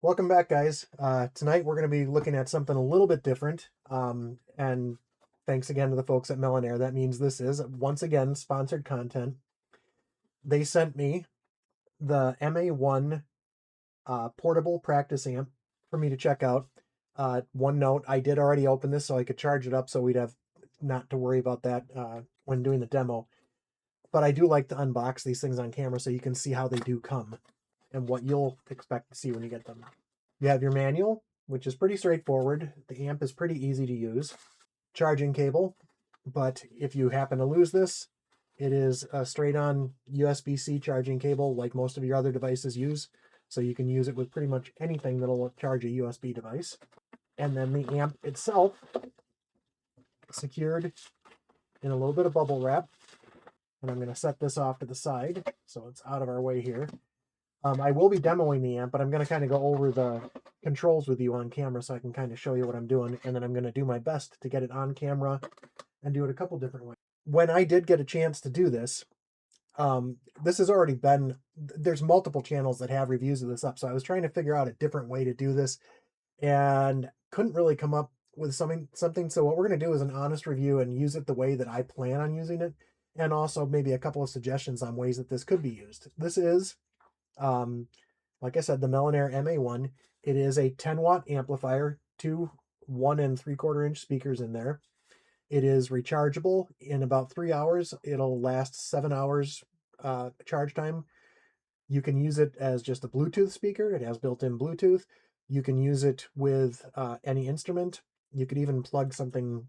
Welcome back, guys. Tonight we're going to be looking at something a little bit different. And thanks again to the folks at Melonare. That means this is, once again, sponsored content. They sent me the MA-1 portable practice amp for me to check out. One note, I did already open this so I could charge it up so we'd have not to worry about that when doing the demo. But I do like to unbox these things on camera so you can see how they do come and what you'll expect to see when you get them. You have your manual, which is pretty straightforward. The amp is pretty easy to use. Charging cable, but if you happen to lose this, it is a straight-on USB-C charging cable like most of your other devices use. So you can use it with pretty much anything that'll charge a USB device. And then the amp itself, secured in a little bit of bubble wrap. And I'm going to set this off to the side so it's out of our way here. I will be demoing the amp, but I'm going to kind of go over the controls with you on camera so I can kind of show you what I'm doing, and then I'm going to do my best to get it on camera and do it a couple different ways. When I did get a chance to do this, this has already been, there's multiple channels that have reviews of this up, so I was trying to figure out a different way to do this and couldn't really come up with something. So what we're going to do is an honest review and use it the way that I plan on using it, and also maybe a couple of suggestions on ways that this could be used. This is like I said, the Melonare MA-1. It is a 10-watt amplifier, two 1 3/4 inch speakers in there. It is rechargeable in about 3 hours. It'll last 7 hours charge time. You can use it as just a Bluetooth speaker. It has built-in Bluetooth. You can use it with any instrument. You could even plug something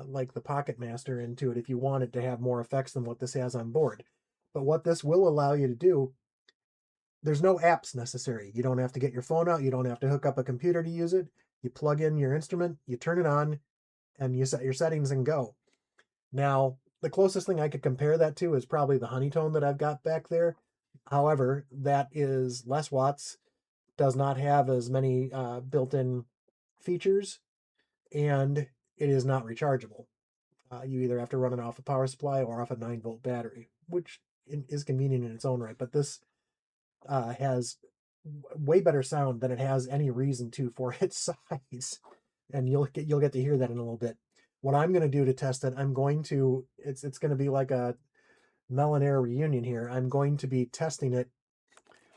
like the Pocket Master into it if you wanted to have more effects than what this has on board. But what this will allow you to do, there's no apps necessary. You don't have to get your phone out. You don't have to hook up a computer to use it. You plug in your instrument, you turn it on, and you set your settings and go. Now, the closest thing I could compare that to is probably the Honeytone that I've got back there. However, that is less watts, does not have as many built-in features, and it is not rechargeable. You either have to run it off a power supply or off a 9-volt battery, which is convenient in its own right. But this has way better sound than it has any reason to for its size, and you'll get to hear that in a little bit. What I'm going to do to test it, I'm going to it's going to be like a Melonare reunion here. I'm going to be testing it.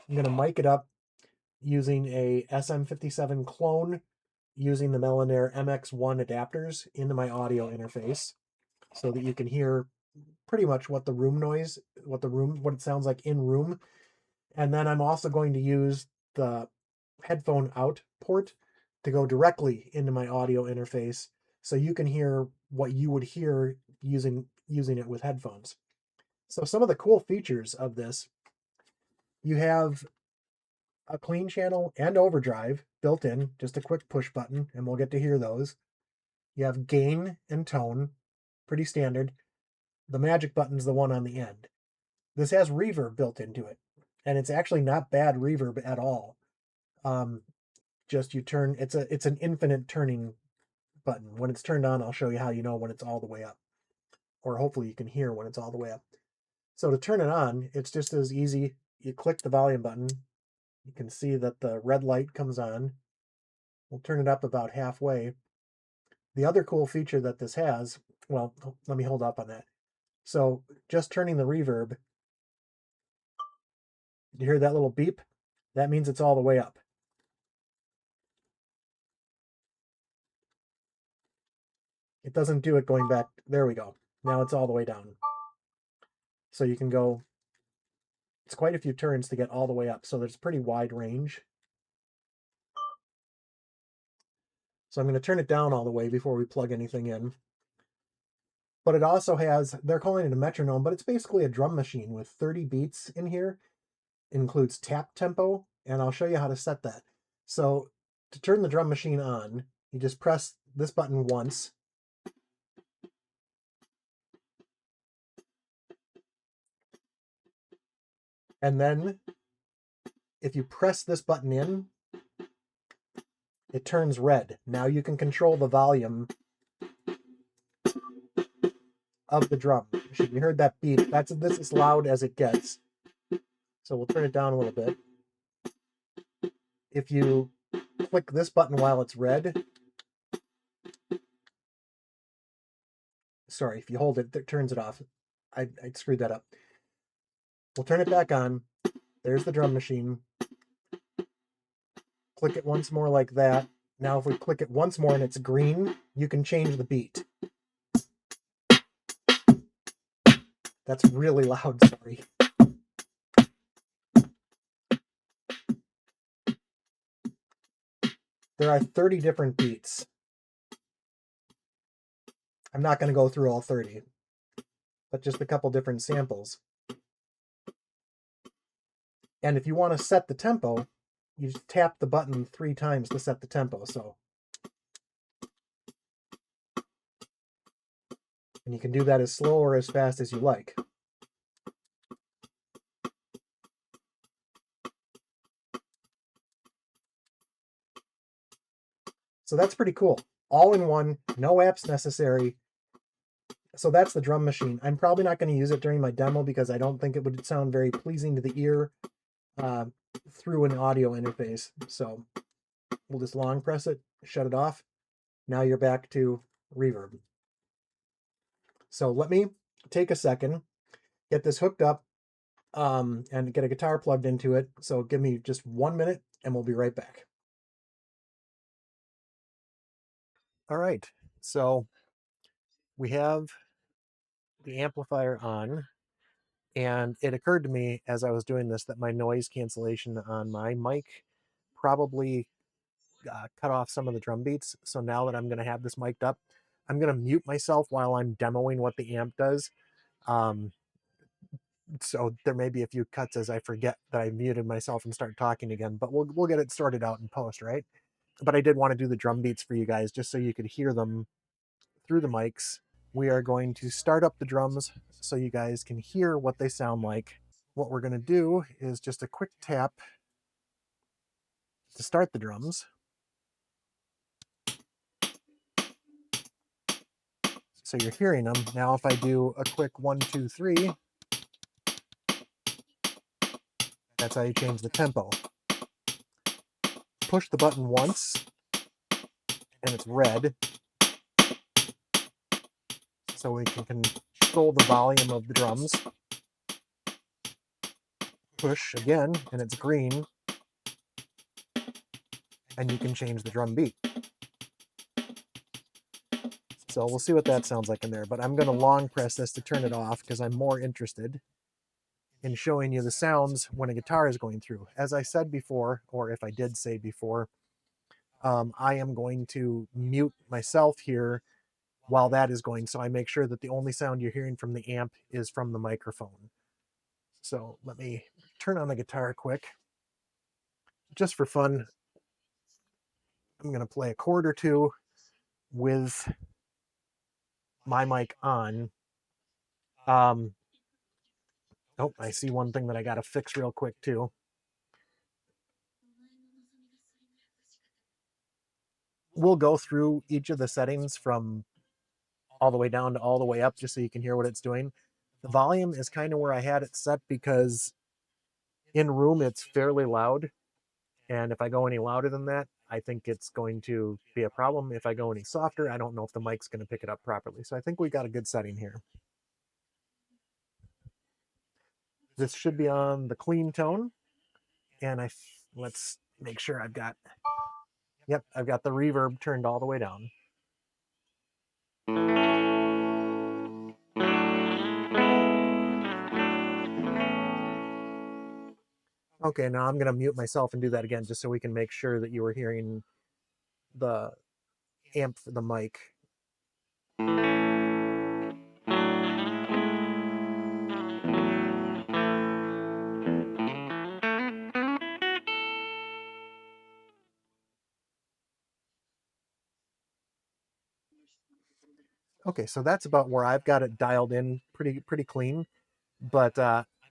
I'm going to mic it up using a SM57 clone, using the Melonare MX-1 adapters into my audio interface, so that you can hear pretty much what the room noise, what it sounds like in room. And then I'm also going to use the headphone out port to go directly into my audio interface so you can hear what you would hear using it with headphones. So some of the cool features of this, you have a clean channel and overdrive built in, just a quick push button, and we'll get to hear those. You have gain and tone, pretty standard. The magic button's the one on the end. This has reverb built into it, and it's actually not bad reverb at all. Just you turn, it's an infinite turning button. When it's turned on, I'll show you how you know when it's all the way up, or hopefully you can hear when it's all the way up. So to turn it on, it's just as easy. You click the volume button. You can see that the red light comes on. We'll turn it up about halfway. The other cool feature that this has, well, let me hold up on that. So just turning the reverb, you hear that little beep? That means it's all the way up. It doesn't do it going back. There we go. Now it's all the way down. So you can go, it's quite a few turns to get all the way up. So there's a pretty wide range. So I'm going to turn it down all the way before we plug anything in. But it also has, they're calling it a metronome, but it's basically a drum machine with 30 beats in here. It includes tap tempo, and I'll show you how to set that. So to turn the drum machine on, you just press this button once. And then if you press this button in, it turns red. Now you can control the volume of the drum. You heard that beep. This is as loud as it gets. So we'll turn it down a little bit. if you click this button while it's red, sorry, if you hold it, it turns it off. I screwed that up. We'll turn it back on. There's the drum machine. Click it once more like that. Now if we click it once more and it's green, you can change the beat. That's really loud, sorry. There are 30 different beats. I'm not going to go through all 30, but just a couple different samples. And if you want to set the tempo, you just tap the button 3 times to set the tempo. And you can do that as slow or as fast as you like. So that's pretty cool. All in one, no apps necessary. So that's the drum machine. I'm probably not going to use it during my demo because I don't think it would sound very pleasing to the ear through an audio interface. So we'll just long press it, shut it off. Now you're back to reverb. So let me take a second, get this hooked up, and get a guitar plugged into it. So give me just 1 minute and we'll be right back. All right, so we have the amplifier on, and it occurred to me as I was doing this that my noise cancellation on my mic probably cut off some of the drum beats. So now that I'm going to have this mic'd up, I'm going to mute myself while I'm demoing what the amp does. So there may be a few cuts as I forget that I muted myself and start talking again, but we'll get it sorted out in post, right? But I did want to do the drum beats for you guys just so you could hear them through the mics. We are going to start up the drums so you guys can hear what they sound like. What we're going to do is just a quick tap to start the drums. So you're hearing them. Now if I do a quick 1, 2, 3, that's how you change the tempo. Push the button once, and it's red. So we can control the volume of the drums. Push again, and it's green. And you can change the drum beat. So we'll see what that sounds like in there. But I'm going to long press this to turn it off because I'm more interested in showing you the sounds when a guitar is going through. As I said before, or if I did say before, I am going to mute myself here while that is going, so I make sure that the only sound you're hearing from the amp is from the microphone. So let me turn on the guitar quick. Just for fun, I'm going to play a chord or two with my mic on. Oh, I see one thing that I got to fix real quick too. We'll go through each of the settings from all the way down to all the way up just so you can hear what it's doing. The volume is kind of where I had it set because in room it's fairly loud. And if I go any louder than that, I think it's going to be a problem. If I go any softer, I don't know if the mic's going to pick it up properly. So I think we got a good setting here. This should be on the clean tone. And let's make sure I've got the reverb turned all the way down. Okay, now I'm going to mute myself and do that again just so we can make sure that you were hearing the amp for the mic. Okay, so that's about where I've got it dialed in pretty clean. But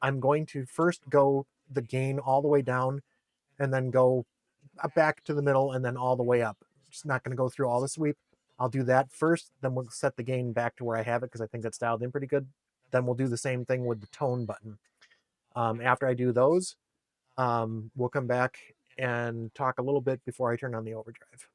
I'm going to first go the gain all the way down and then go back to the middle and then all the way up. Just not going to go through all the sweep. I'll do that first, then we'll set the gain back to where I have it because I think that's dialed in pretty good. Then we'll do the same thing with the tone button. After I do those, we'll come back and talk a little bit before I turn on the overdrive.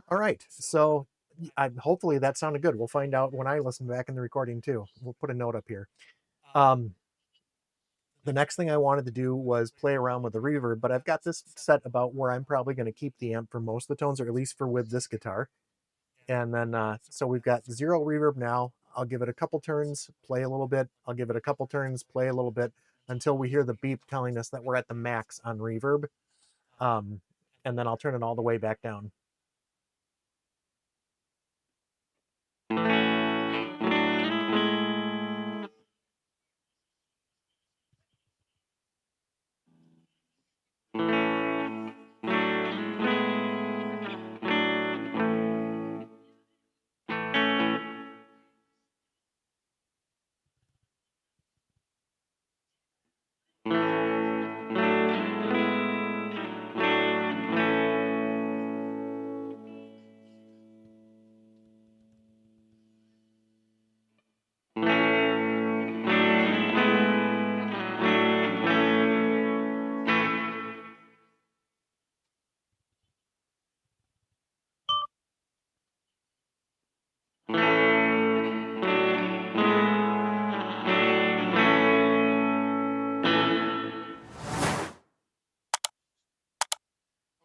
All right, so hopefully that sounded good. We'll find out when I listen back in the recording too. We'll put a note up here. The next thing I wanted to do was play around with the reverb, but I've got this set about where I'm probably going to keep the amp for most of the tones, or at least for with this guitar. And then, so we've got 0 reverb now. I'll give it a couple turns, play a little bit. I'll give it a couple turns, play a little bit until we hear the beep telling us that we're at the max on reverb. And then I'll turn it all the way back down.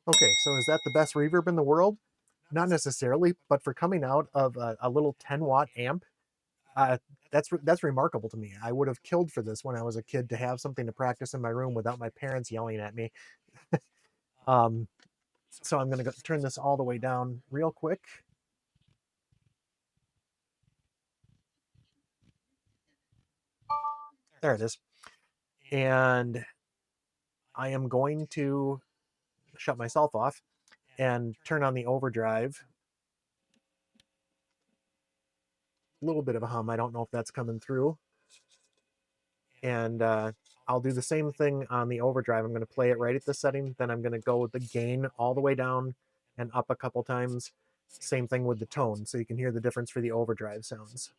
Okay, so is that the best reverb in the world? Not necessarily, but for coming out of a little 10-watt amp, that's remarkable to me. I would have killed for this when I was a kid to have something to practice in my room without my parents yelling at me. So I'm going to turn this all the way down real quick. There it is. And I am going to shut myself off and turn on the overdrive. A little bit of a hum. I don't know if that's coming through. And I'll do the same thing on the overdrive. I'm going to play it right at the setting. Then I'm going to go with the gain all the way down and up a couple times. Same thing with the tone, so you can hear the difference for the overdrive sounds.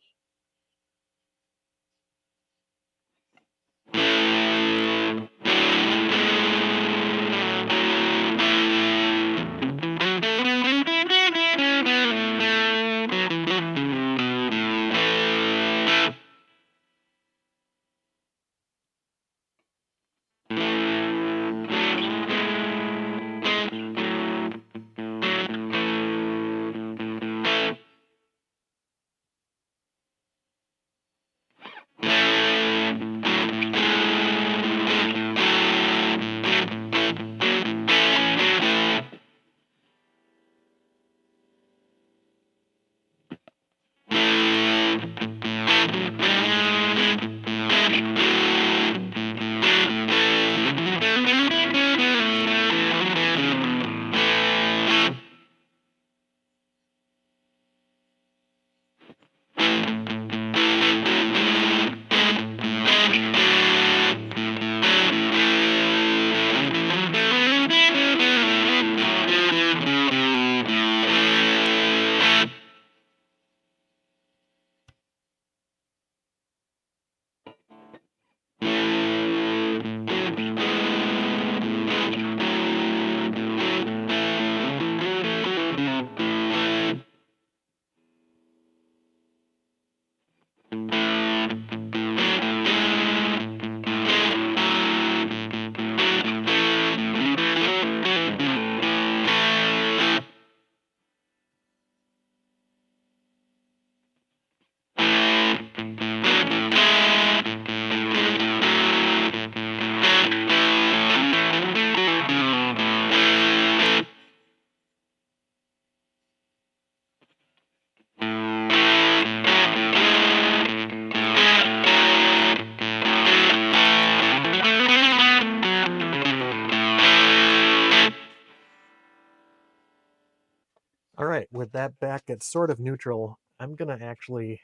All right, with that back at sort of neutral, I'm gonna actually...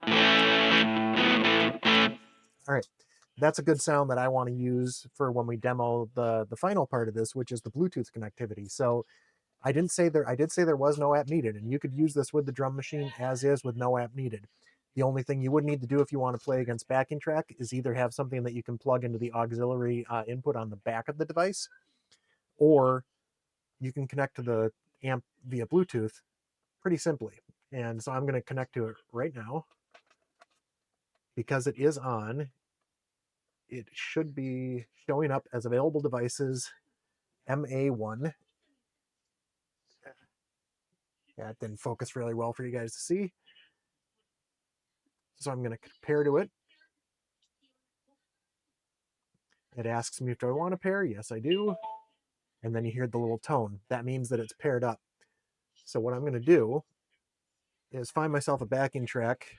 All right, that's a good sound that I want to use for when we demo the final part of this, which is the Bluetooth connectivity. So I did say there was no app needed, and you could use this with the drum machine as is with no app needed. The only thing you would need to do if you want to play against backing track is either have something that you can plug into the auxiliary input on the back of the device, or you can connect to the amp via Bluetooth pretty simply. And so I'm going to connect to it right now. Because it is on, it should be showing up as available devices MA-1. Yeah, it didn't focus really well for you guys to see. So I'm going to compare to it. It asks me, do I want to pair? Yes, I do. And then you hear the little tone. That means that it's paired up. So what I'm going to do is find myself a backing track.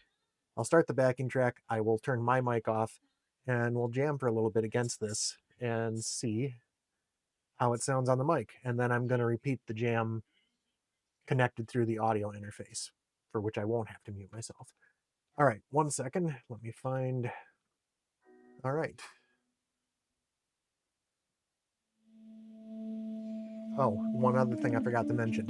I'll start the backing track. I will turn my mic off, and we'll jam for a little bit against this and see how it sounds on the mic. And then I'm going to repeat the jam connected through the audio interface, for which I won't have to mute myself. All right, 1 second. Let me find... All right. Oh, one other thing I forgot to mention.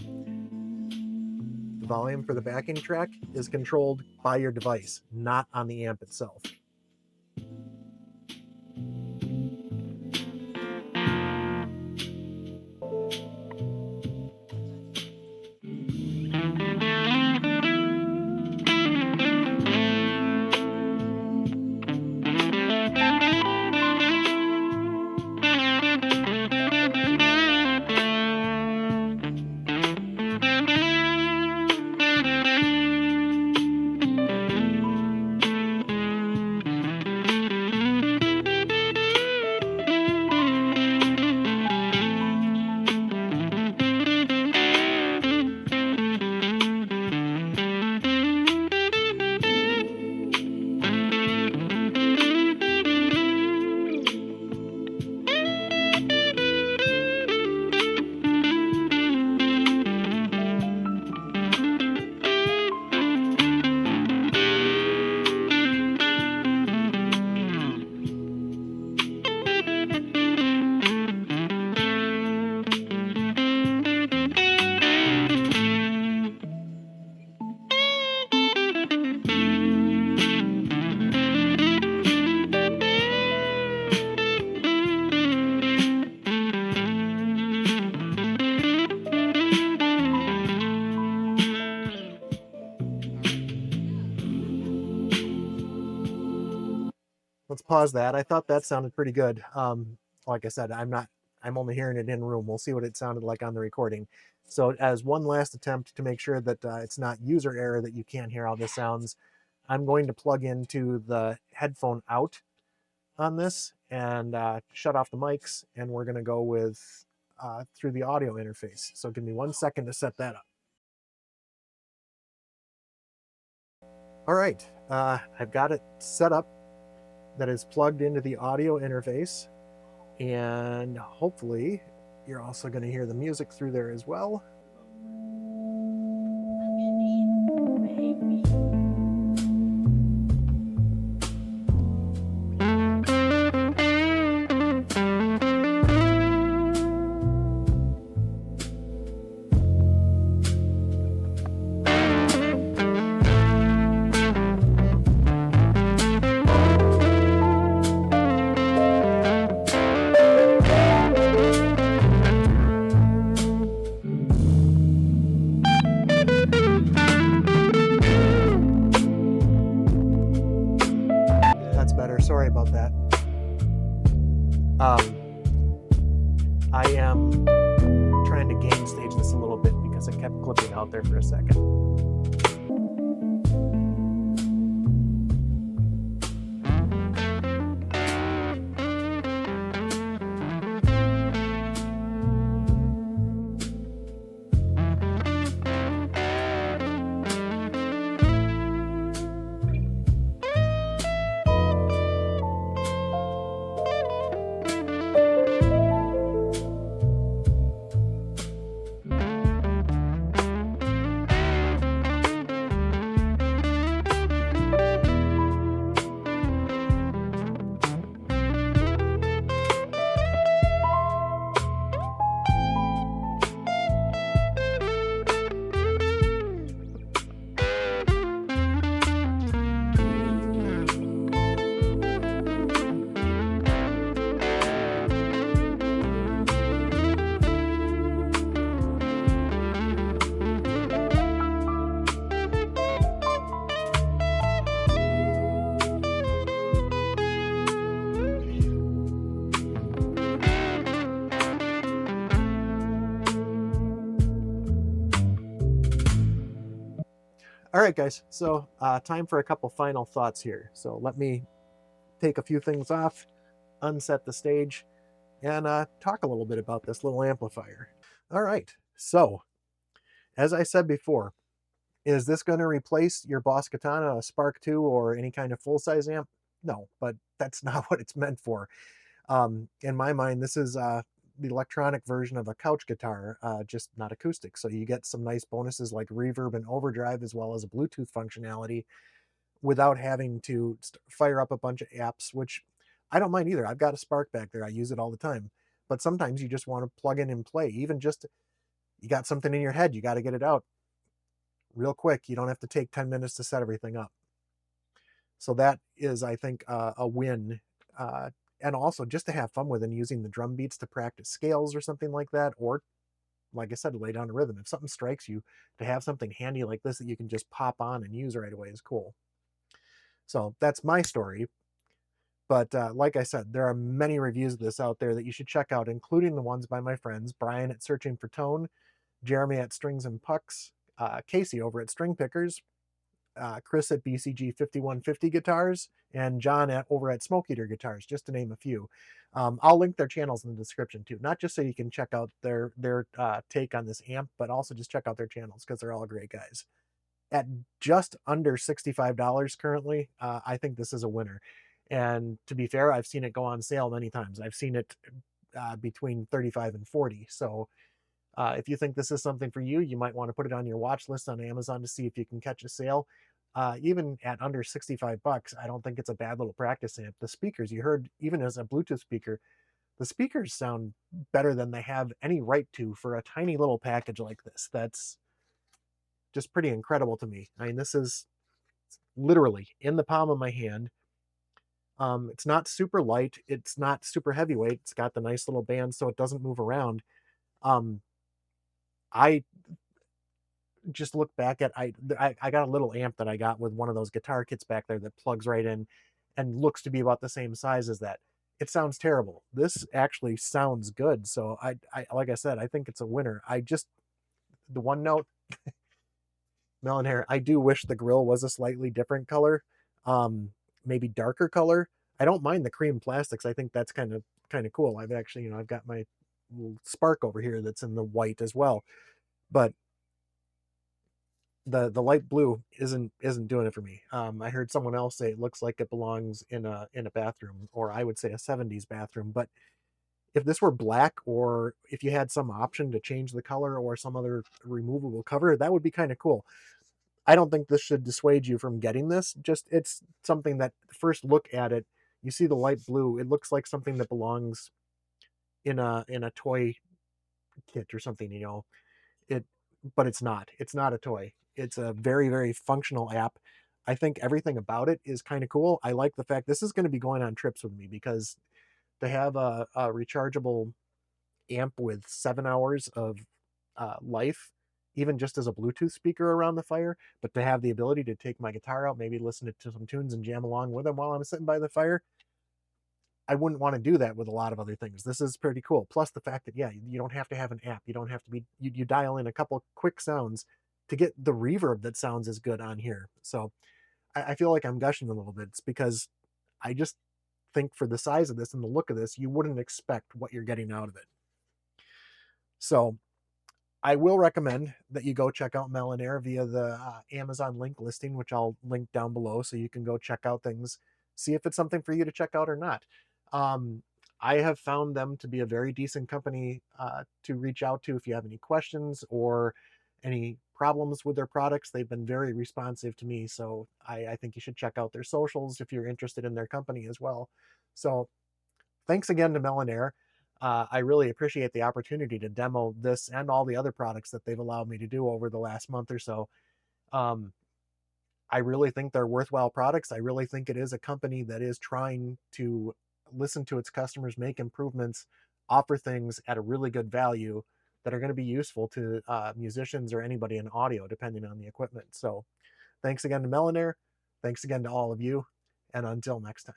The volume for the backing track is controlled by your device, not on the amp itself. Let's pause that. I thought that sounded pretty good. Like I said, I'm only hearing it in room. We'll see what it sounded like on the recording. So as one last attempt to make sure that it's not user error that you can't hear how this sounds, I'm going to plug into the headphone out on this and shut off the mics, and we're going to go with through the audio interface. So give me 1 second to set that up. All right, I've got it set up that is plugged into the audio interface, and hopefully you're also going to hear the music through there as well. Sorry about that. I am trying to gain stage this a little bit because it kept clipping out there for a second. All right, guys. So time for a couple final thoughts here. So let me take a few things off, unset the stage, and talk a little bit about this little amplifier. All right. So as I said before, is this going to replace your Boss Katana, a Spark 2, or any kind of full-size amp? No, but that's not what it's meant for. In my mind, this is the electronic version of a couch guitar, just not acoustic. So you get some nice bonuses like reverb and overdrive, as well as a Bluetooth functionality, without having to fire up a bunch of apps, which I don't mind either. I've got a Spark back there. I use it all the time. But sometimes you just want to plug in and play. Even just you got something in your head, you got to get it out real quick. You don't have to take 10 minutes to set everything up. So that is, I think, a win. And also just to have fun with and using the drum beats to practice scales or something like that. Or, like I said, to lay down a rhythm. If something strikes you, to have something handy like this that you can just pop on and use right away is cool. So that's my story. But like I said, there are many reviews of this out there that you should check out, including the ones by my friends, Brian at Searching for Tone, Jeremy at Strings and Pucks, Casey over at String Pickers, Chris at BCG 5150 Guitars, and John over at Smoke Eater Guitars, just to name a few. I'll link their channels in the description too, not just so you can check out their take on this amp, but also just check out their channels because they're all great guys. At just under $65 currently, I think this is a winner. And to be fair, I've seen it go on sale many times. I've seen it between 35 and 40. So if you think this is something for you, you might want to put it on your watch list on Amazon to see if you can catch a sale. Even at under 65 bucks, I don't think it's a bad little practice amp. The speakers, you heard, even as a Bluetooth speaker, the speakers sound better than they have any right to for a tiny little package like this. That's just pretty incredible to me. I mean, this is literally in the palm of my hand. It's not super light. It's not super heavyweight. It's got the nice little band so it doesn't move around. I just look back at, I got a little amp that I got with one of those guitar kits back there that plugs right in and looks to be about the same size as that. It sounds terrible. This actually sounds good. So I like I said, I think it's a winner. The one note, Melonare, I do wish the grill was a slightly different color, maybe darker color. I don't mind the cream plastics. I think that's kind of cool. I've actually, I've got my little Spark over here that's in the white as well, but the light blue isn't doing it for me. I heard someone else say it looks like it belongs in a bathroom, or I would say a 70s bathroom. But if this were black, or if you had some option to change the color or some other removable cover, that would be kind of cool. I don't think this should dissuade you from getting this. Just, it's something that, first look at it, you see the light blue, it looks like something that belongs in a toy kit or something, it, but it's not. It's not a toy. It's a very, very functional app. I think everything about it is kind of cool. I like the fact this is going to be going on trips with me, because to have a rechargeable amp with 7 hours of life, even just as a Bluetooth speaker around the fire, but to have the ability to take my guitar out, maybe listen to some tunes and jam along with them while I'm sitting by the fire, I wouldn't want to do that with a lot of other things. This is pretty cool. Plus the fact that, yeah, you don't have to have an app. You don't have to be, you dial in a couple quick sounds to get the reverb that sounds as good on here. So I feel like I'm gushing a little bit. It's because I just think for the size of this and the look of this, you wouldn't expect what you're getting out of it. So I will recommend that you go check out Melonare via the Amazon link listing, which I'll link down below, so you can go check out things, see if it's something for you to check out or not. I have found them to be a very decent company to reach out to if you have any questions or any problems with their products. They've been very responsive to me, so I think you should check out their socials if you're interested in their company as well. So thanks again to Melonare. I really appreciate the opportunity to demo this and all the other products that they've allowed me to do over the last month or so. I really think they're worthwhile products. I really think it is a company that is trying to listen to its customers, make improvements, offer things at a really good value that are going to be useful to musicians or anybody in audio, depending on the equipment. So thanks again to Melonare. Thanks again to all of you. And until next time.